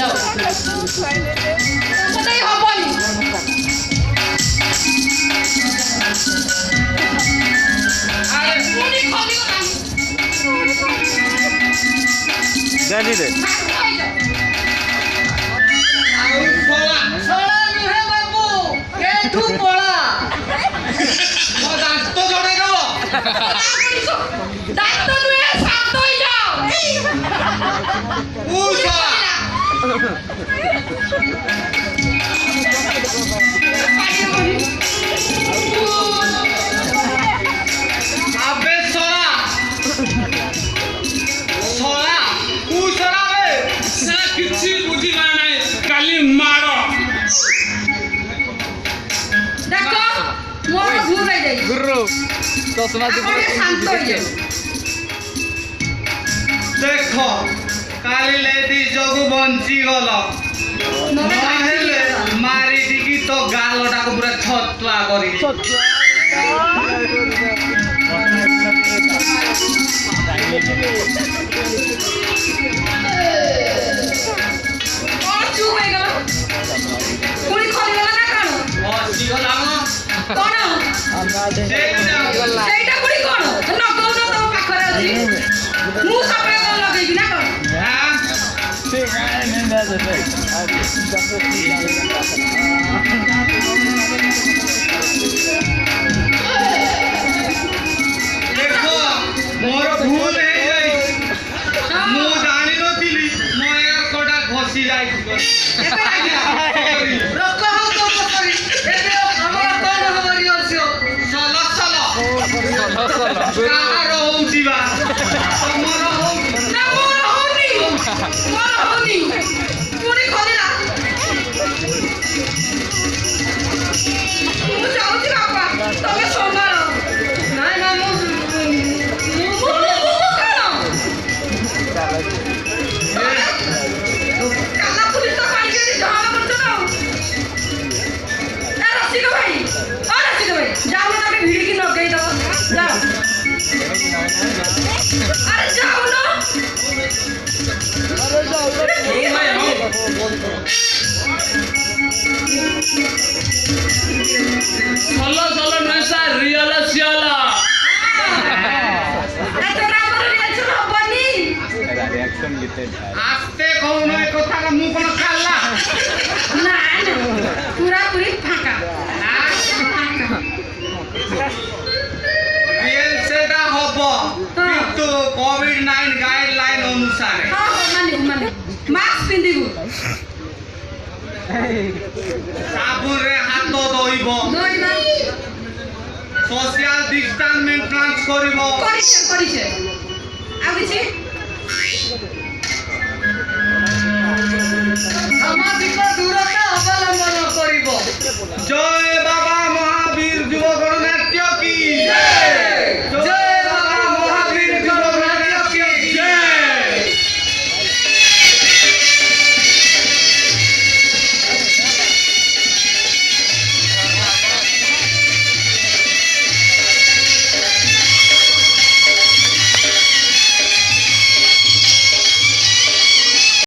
যাও কোথায় হবনি আরে শুনি খলিও না জানি রে আউ পড়া ছড়া নুহে বাবু এঠু পড়া ମୋ ଦାନ୍ତ ଜଣେଇ ଦବ দায়িত্ব নুহে শান্ত হয়ে যাও ଉଷା ଆବେ ଶଳା ଶଳା ତୁ ଶଳା ବେ ସେ କିଛି ବୁଝିଲା ନାହିଁ କାଲି ମାଡ଼ দেখো মোর ভুল হয়ে যাই গুরু চশমা আপনি শান্ত হয়ে যাও ଦେଖ କାଲି ଲେଡି ଯୋଗୁ ବଞ୍ଚିଗଲ ନହେଲେ ମାରିଦିକି ତୋ ଗାଲଟାକୁ ପୁରା ଛତୁଆ କରିବି और चुप হয়ে গেল পুরি খলি গেল না কেন ବଞ୍ଚିଗଲା ମ কোন ସେଇଟା ସେଇଟା ପୁরি কোন ନଗଉନ ତମ ପାଖରେ ଅଛି ମୁଁ ସପରେ କଣ ଲଗେଇବି ନା କଣ ହାଁ? ଦେଖ ମୋର ଭୁଲ ହେଇଯାଇଛି ମୁଁ ଜାଣିନଥିଲି ମୋ ଏକଟା ଘଷି ଯାଇଛି ଏବେ ଲାଗିଲା ରୋକ ହଉ ତ ପକରି ଏବେ ଆମର କଣ ହବରି ଅଛି ସଲ ସଲ କାହାର ହଉଛି ବା ତମର ହଉଛି ନା ମୋର ହଉନି ପୁରି ଖଲିଲା ମୁଁ ଯାଉଛି ବାପା ତମେ ସମ୍ଭାଳ ନାଇଁ ନା ମୁଁ କାଲା ପୁଲିସ ତ ପାଇକି ଝଗଡ଼ା କରୁଛ ନା ଏ ରସିକ ଭାଇ ଯାଉନ ତାকে ଭିଡ଼ିକି ଲଗେଇ ଦବ ଯାଅ ଆରେ ଯାଉନ ସଲ ସଲ ନୁହେଁ ସାର୍ ରିଅଲ ସିଅଲ ଆସ୍ତେ କହୁନ ଏ କଥାଟା ମୁଁ କଣ ଖାଲା পুরাপুরি ফাঁকা রিয়েল সেটা হব কিন্তু কোভিড-19 গাইডলাইন অনুসারে মানে মাস্ক পিন্ধিবু সাবুনরে হাত ধোইব ধরিবা সোশ্যাল ডিস্টান্স মেইনটেন্স করিব করিছে আর কিছু সামাজিক দূরতা অবলম্বন করিব জয় বাবা মহাবীর যুব গণনাট্য কি